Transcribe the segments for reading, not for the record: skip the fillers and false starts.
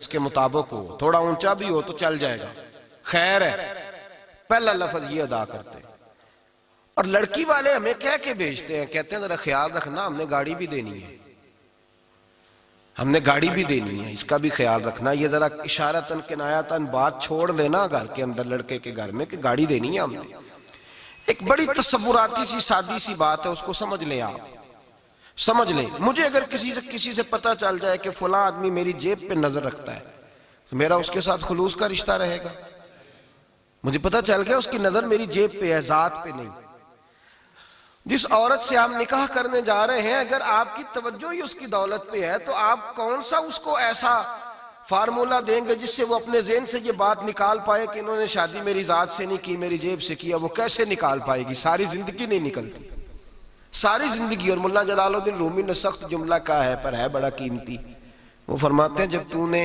इसके मुताबिक हो, थोड़ा ऊंचा भी हो तो चल जाएगा, खैर है, पहला लफ्ज ये अदा करते हैं। और लड़की वाले हमें कह के भेजते हैं, कहते हैं जरा ख्याल रखना, हमने गाड़ी भी देनी है, हमने गाड़ी भी देनी है, इसका भी ख्याल रखना। ये जरा इशारतन किनायतन बात छोड़ देना घर के अंदर, लड़के के घर में, कि गाड़ी देनी है हमने। एक बड़ी तस्वुराती सी सादी सी बात है, उसको समझ लें, आप समझ लें। मुझे अगर किसी से पता चल जाए कि फला आदमी मेरी जेब पे नजर रखता है तो मेरा उसके साथ खुलूस का रिश्ता रहेगा। मुझे पता चल गया उसकी नजर मेरी जेब पे है, जात पे नहीं। जिस औरत से आप निकाह करने जा रहे हैं, अगर आपकी तवज्जो ही उसकी दौलत पे है तो आप कौन सा उसको ऐसा फार्मूला देंगे जिससे वो अपने ज़हन से ये बात निकाल पाए कि इन्होंने शादी मेरी जात से नहीं की, मेरी जेब से किया। वो कैसे निकाल पाएगी? सारी जिंदगी नहीं निकलती, सारी जिंदगी। और मुल्ला जलालुद्दीन रूमी ने सख्त जुमला कहा है, पर है बड़ा कीमती। वो फरमाते हैं, जब तूने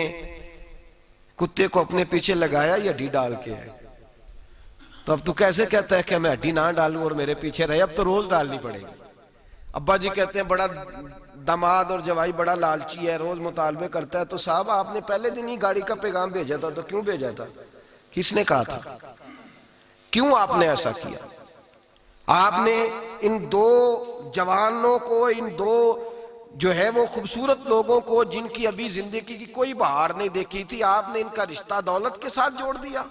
कुत्ते को अपने पीछे लगाया ये हड्डी डाल के है, तो अब तू कैसे कहता है कि मैं हड्डी ना डालूं और मेरे पीछे रहे? अब तो रोज डालनी पड़ेगी। अब्बा जी कहते हैं बड़ा दामाद और जवाई बड़ा लालची है, रोज मुतालबे करता है। तो साहब आपने पहले दिन ही गाड़ी का पैगाम भेजा था, तो क्यों भेजा था? किसने कहा था? क्यों आपने ऐसा किया? आपने इन दो जवानों को, इन दो जो है वो खूबसूरत लोगों को, जिनकी अभी जिंदगी की कोई बहार नहीं देखी थी, आपने इनका रिश्ता दौलत के साथ जोड़ दिया।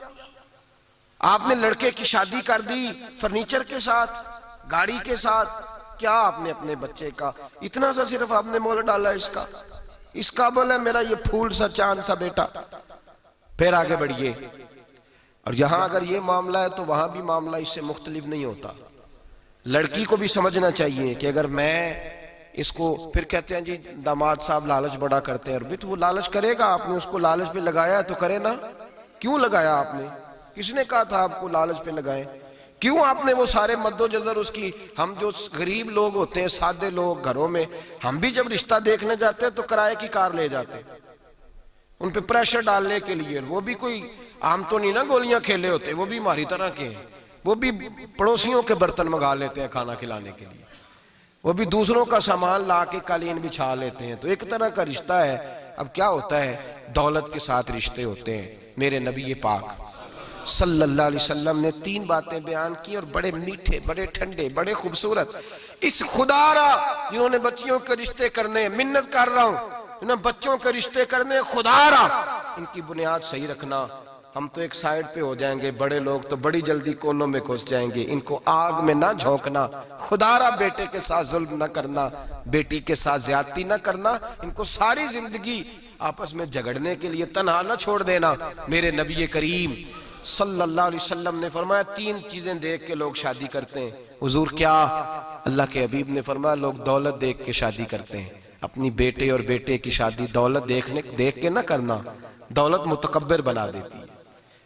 आपने लड़के की शादी कर दी फर्नीचर के साथ, गाड़ी के साथ। क्या आपने अपने बच्चे का इतना सा सिर्फ आपने मोल डाला इसका? इसका बोला मेरा ये फूल सा चांद सा बेटा। फिर आगे बढ़िए। और यहां अगर ये मामला है तो वहां भी मामला इससे मुख्तलिफ नहीं होता। लड़की को भी समझना चाहिए कि अगर मैं इसको, फिर कहते हैं जी दामाद साहब लालच बड़ा करते हैं। और भी तो वो लालच करेगा, आपने उसको लालच पे लगाया तो करे ना। क्यों लगाया आपने? किसने कहा था आपको लालच पे लगाएं? क्यों आपने वो सारे मद्दोजर उसकी, हम जो गरीब लोग होते हैं, सादे लोग घरों में, हम भी जब रिश्ता देखने जाते हैं तो किराए की कार ले जाते हैं उन पे प्रेशर डालने के लिए। वो भी कोई आम तो नहीं ना गोलियां खेले होते, वो भी हमारी तरह के हैं। वो भी पड़ोसियों के बर्तन मंगा लेते हैं खाना खिलाने के लिए, वो भी दूसरों का सामान ला के कालीन बिछा लेते हैं। तो एक तरह का रिश्ता है। अब क्या होता है, दौलत के साथ रिश्ते होते हैं। मेरे नबी पाक सल्लल्लाहु अलैहि वसल्लम ने 3 बातें बयान की, और बड़े मीठे, बड़े ठंडे, बड़े खूबसूरत। इस खुदारा जिन्होंने बच्चियों के रिश्ते करने, मिन्नत कर रहा हूं, जिन्होंने बच्चों के रिश्ते करने, खुदारा इनकी बुनियाद सही रखना। हम तो एक साइड पे हो जाएंगे, बड़े लोग तो बड़ी जल्दी कोलों में घुस जाएंगे। इनको आग में ना झोंकना। खुदारा बेटे के साथ जुल्म ना करना, बेटी के साथ ज्यादती ना करना। इनको सारी जिंदगी आपस में झगड़ने के लिए तन्हा ना छोड़ देना। मेरे नबी करीम सल्लल्लाहु अलैहि वसल्लम ने फरमाया 3 चीजें देख के लोग शादी करते हैं। हुजूर क्या? अल्लाह के हबीब ने फरमाया लोग दौलत देख के शादी करते हैं। अपनी बेटे और बेटे की शादी दौलत देख के ना करना, दौलत मुतकब्बिर बना देती है।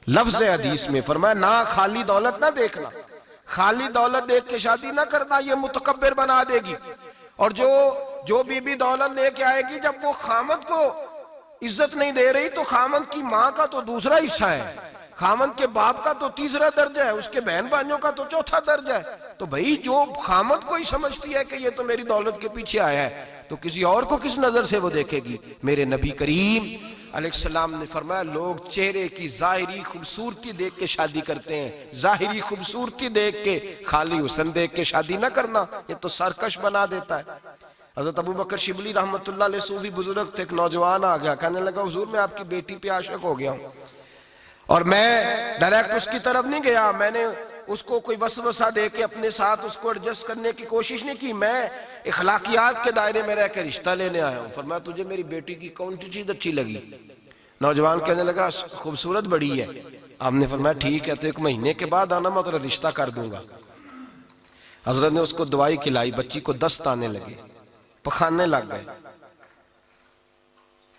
लफ्ज़ हदीस में फरमाया ना खाली दौलत ना देखना, खाली दौलत देख के शादी ना करना, ये मुतकब्बिर बना देगी। और जो बीबी दौलत लेके आएगी, जब वो खामद को इज्जत नहीं दे रही तो खामद की माँ का तो दूसरा हिस्सा है, खामद के बाप का तो तीसरा दर्जा है, उसके बहन भाइयों का तो चौथा दर्जा है। तो भाई जो खामद को ही समझती है कि ये तो मेरी दौलत के पीछे आया है, तो किसी और को किस नजर से वो देखेगी? मेरे नबी करीम अलैहिस्सलाम ने फरमाया लोग चेहरे की जाहिरी खूबसूरती देख के शादी करते हैं। जाहिरी खूबसूरती देख के, खाली हुस्न देख के शादी ना करना, ये तो सरकश बना देता है। हज़रत अबू बकर शिबली रहमतुल्लाह अलैह सूफी बुजुर्ग थे, एक नौजवान आ गया, कहने लगा हुजूर मैं आपकी बेटी पे आशिक हो गया हूँ। और मैं डायरेक्ट उसकी तरफ नहीं गया, मैंने उसको कोई वसवसा दे के अपने साथ उसको एडजस्ट करने की कोशिश नहीं की। मैं इखलाकियात के दायरे में रह के रिश्ता लेने आया हूँ। फरमाया तुझे मेरी बेटी की कौन सी चीज अच्छी लगी? नौजवान कहने लगा खूबसूरत बड़ी है। आपने फरमाया ठीक है, तो 1 महीने के बाद आना, मैं तेरा रिश्ता कर दूंगा। हजरत ने उसको दवाई खिलाई, बच्ची को दस्त आने लगे, पखाने लग गए।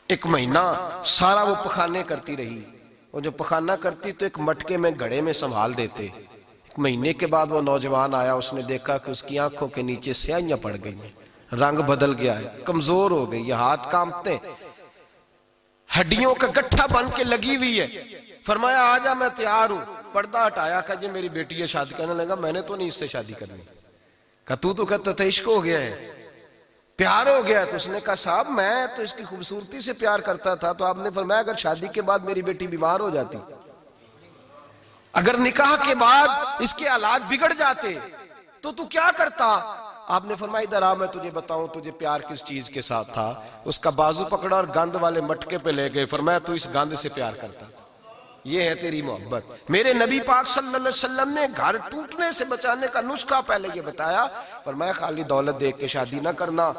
1 महीना सारा वो पखाने करती रही। वो जो पखाना करती तो एक मटके में घड़े में संभाल देते। 1 महीने के बाद वो नौजवान आया, उसने देखा कि उसकी आंखों के नीचे स्याहियां पड़ गई, रंग बदल गया है, कमजोर हो गई, हाथ कांपते, हड्डियों का गट्ठा बन के लगी हुई है। फरमाया आजा मैं तैयार हूं। पर्दा हटाया, कहा जी मेरी बेटी है शादी। करने लगा मैंने तो नहीं इससे शादी करनी। कहा तू तो कहता था इश्क हो गया है। प्यार हो गया। तो उसने कहा साहब मैं तो इसकी खूबसूरती से प्यार करता था। तो आपने फरमाया अगर शादी के बाद मेरी बेटी बीमार हो जाती, अगर निकाह के बाद इसके हालात बिगड़ जाते तो तू क्या करता? आपने फरमाया इधर आ, मैं तुझे बताऊं तुझे प्यार किस चीज के साथ था। उसका बाजू पकड़ा और गंद वाले मटके पे ले गए। फरमाया तू इस गंद से प्यार करता, ये है तेरी मोहब्बत। मेरे नबी पाक सल्लल्लाहु अलैहि वसल्लम ने घर टूटने से बचाने का नुस्खा पहले ये बताया। फरमाया खाली दौलत देख के शादी ना करना,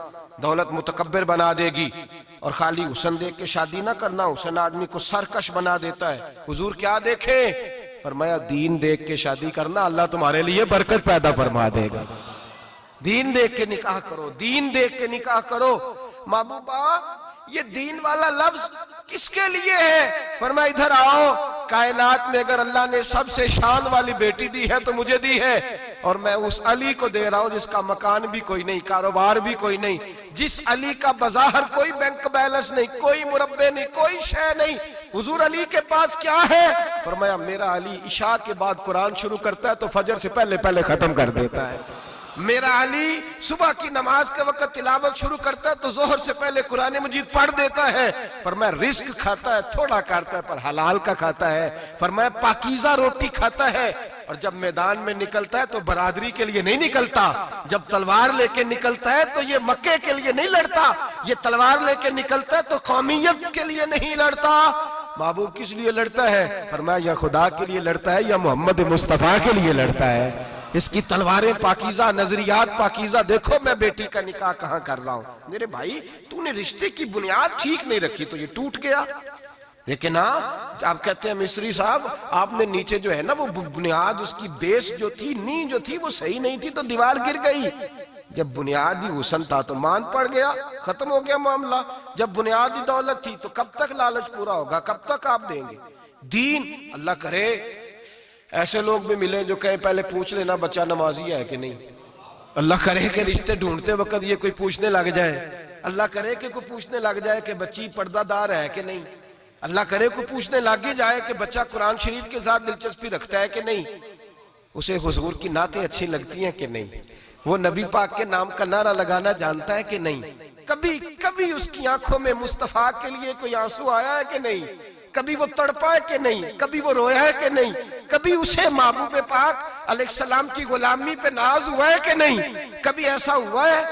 दौलत मुतकब्बिर बना देगी। और खाली हुस्न देख के शादी ना करना, हुस्न आदमी को सरकश बना देता है। हुजूर क्या देखे? फरमाया दीन देख के शादी करना, अल्लाह तुम्हारे लिए बरकत पैदा फरमा देगा। दीन देख के निकाह करो, दीन देख के निकाह करो। महबूबा ये दीन वाला लफ्ज किसके लिए है? फरमाया इधर आओ, कायनात में अगर अल्लाह ने सबसे शान वाली बेटी दी है तो मुझे दी है। और मैं उस अली को दे रहा हूं जिसका मकान भी कोई नहीं, कारोबार भी कोई नहीं, जिस अली का बाजार कोई बैंक बैलेंस नहीं, कोई मुरब्बे नहीं, कोई शय नहीं। हुजूर अली के पास क्या है? फरमाया मेरा अली इशा के बाद कुरान शुरू करता है तो फजर से पहले पहले खत्म कर देता है। मेरा अली सुबह की नमाज के वक्त तिलावत शुरू करता है तो जोहर से पहले कुरान मजीद पढ़ देता है। फरमाया रिस्क खाता है, थोड़ा खाता है पर हलाल का खाता है। फरमाया पाकीज़ा रोटी खाता है। और जब मैदान में निकलता है तो बरादरी के लिए नहीं निकलता, जब तलवार लेके निकलता है तो ये मक्के के लिए नहीं लड़ता, ये तलवार लेके निकलता है तो कौमियत के लिए नहीं लड़ता। महबूब किस लिए लड़ता है? फरमाया या खुदा के लिए लड़ता है या मोहम्मद मुस्तफा के लिए लड़ता है। इसकी तलवारें पाकीज़ा, नजरियात पाकीज़ा। देखो मैं बेटी का निकाह कहां कर रहा हूं। मेरे भाई तूने रिश्ते की बुनियाद ठीक नहीं रखी तो ये टूट गया। लेकिन हाँ आप कहते हैं मिस्त्री साहब आपने नीचे जो है ना वो बुनियाद, उसकी बेस जो थी, नींव जो थी वो सही नहीं थी तो दीवार गिर गई। जब बुनियादी हुस्न था तो मान पड़ गया, खत्म हो गया मामला। जब बुनियादी दौलत थी तो कब तक लालच पूरा होगा, कब तक आप देंगे? दीन अल्लाह करे ऐसे लोग भी मिले जो कहे पहले पूछ लेना बच्चा नमाजी है कि नहीं। अल्लाह करे कि रिश्ते ढूंढते वक्त ये कोई पूछने लग जाए, अल्लाह करे कि कोई पूछने लग जाए कि बच्ची पर्दादार है कि नहीं। अल्लाह करे कोई पूछने लग ही जाए कि बच्चा कुरान शरीफ के साथ दिलचस्पी रखता है कि नहीं, उसे हुजूर की नातें अच्छी लगती हैं कि नहीं, वो नबी पाक के नाम का नारा लगाना जानता है कि नहीं, कभी कभी उसकी आंखों में मुस्तफा के लिए कोई आंसू आया है कि नहीं, कभी वो तड़पा है कि नहीं, कभी वो रोया है कि नहीं, कभी उसे महबूब पाक अलैहिस्सलाम की गुलामी पे नाज हुआ है कि नहीं। कभी ऐसा हुआ है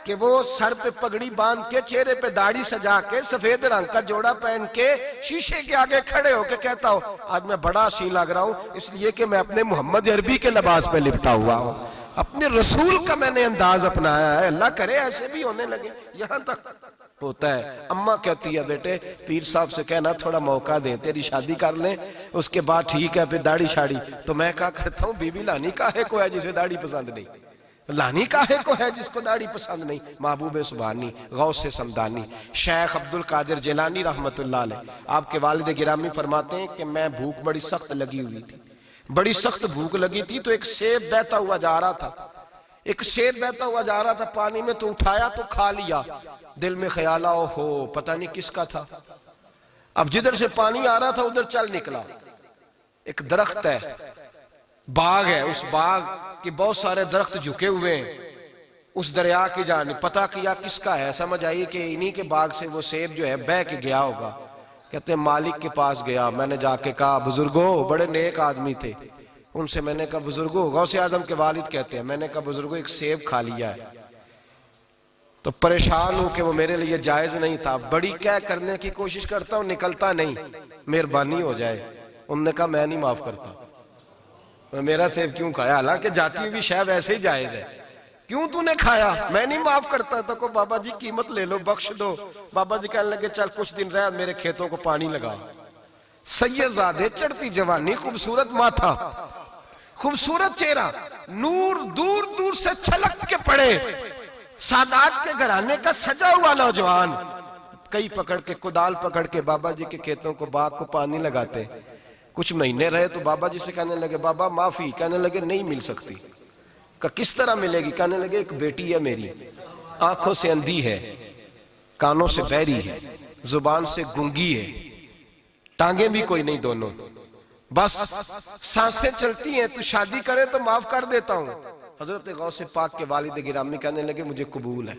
कि वो सर पे पगड़ी बांध के, चेहरे पे दाढ़ी सजा के, सफेद रंग का जोड़ा पहन के शीशे के आगे खड़े होके कहता हो आज मैं बड़ा हसीन लग रहा हूं इसलिए कि मैं अपने मोहम्मद अरबी के लिबास पे लिपटा हुआ हूं, अपने रसूल का मैंने अंदाज अपनाया है। अल्लाह करे ऐसे भी होने लगे। यहां तक होता है अम्मा कहती है बेटे पीर साहब से कहना थोड़ा मौका दें, तेरी शादी कर लें उसके बाद ठीक है फिर दाढ़ी शाड़ी। तो मैं क्या करता हूँ बीबी लानी काहे को है जिसे दाढ़ी पसंद नहीं, लानी काहे को है जिसको दाढ़ी पसंद नहीं। महबूब सुभानी गौसे समदानी शेख अब्दुल कादिर जिलानी रहमतुल्लाह अलैह आपके वालिद गिरामी फरमाते हैं कि मैं भूख बड़ी सख्त लगी हुई थी, बड़ी सख्त भूख लगी थी तो एक सेब बहता हुआ जा रहा था, एक सेब बहता हुआ जा रहा था पानी में, तो उठाया तो खा लिया। दिल में ख्याल आओ हो पता नहीं किसका था। अब जिधर से पानी आ रहा था उधर चल निकला, एक दरख्त है, बाग है, उस बाग के बहुत सारे दरख्त झुके हुए हैं, उस दरिया की जानिब पता किया किसका है, समझ आई कि इन्हीं के बाग से वो सेब जो है बह के गया होगा। कहते हैं मालिक के पास गया, मैंने जाके कहा बुजुर्गो, बड़े नेक आदमी थे, उनसे मैंने कहा बुजुर्गो, गौसे आजम के वालिद कहते हैं, मैंने कहा बुजुर्गो एक सेब खा लिया है तो परेशान हूं कि वो मेरे लिए जायज नहीं था, बड़ी क्या करने की कोशिश करता हूं निकलता नहीं, मेहरबानी हो जाए। उन्होंने कहा मैं नहीं माफ करता, मेरा सेब क्यों खाया, हालांकि जाती हुई शय वैसे ही जायज है, क्यों तूने खाया, मैं नहीं माफ करता। तो को बाबा जी कीमत ले लो, बख्श दो। बाबा जी कहने लगे चल कुछ दिन रह, मेरे खेतों को पानी लगा। सैयदजादे, चढ़ती जवानी, खूबसूरत माथा, खूबसूरत चेहरा, नूर दूर दूर से छलक के पड़े, सादात के घराने का सजा हुआ नौजवान, कई पकड़ के, कुदाल पकड़ के बाबा जी के खेतों को, बाग को पानी लगाते। कुछ महीने रहे तो बाबा जी से कहने लगे बाबा माफी, कहने लगे नहीं मिल सकती। का किस तरह मिलेगी, कहने लगे एक बेटी है मेरी, आंखों से अंधी है, कानों से बहरी है, जुबान से गूंगी है, टांगे भी कोई नहीं दोनों, बस सांसें चलती हैं, तू शादी करे तो माफ कर देता हूं। हजरत गौसे पाक के वालिद गिरामी कहने लगे मुझे कबूल है।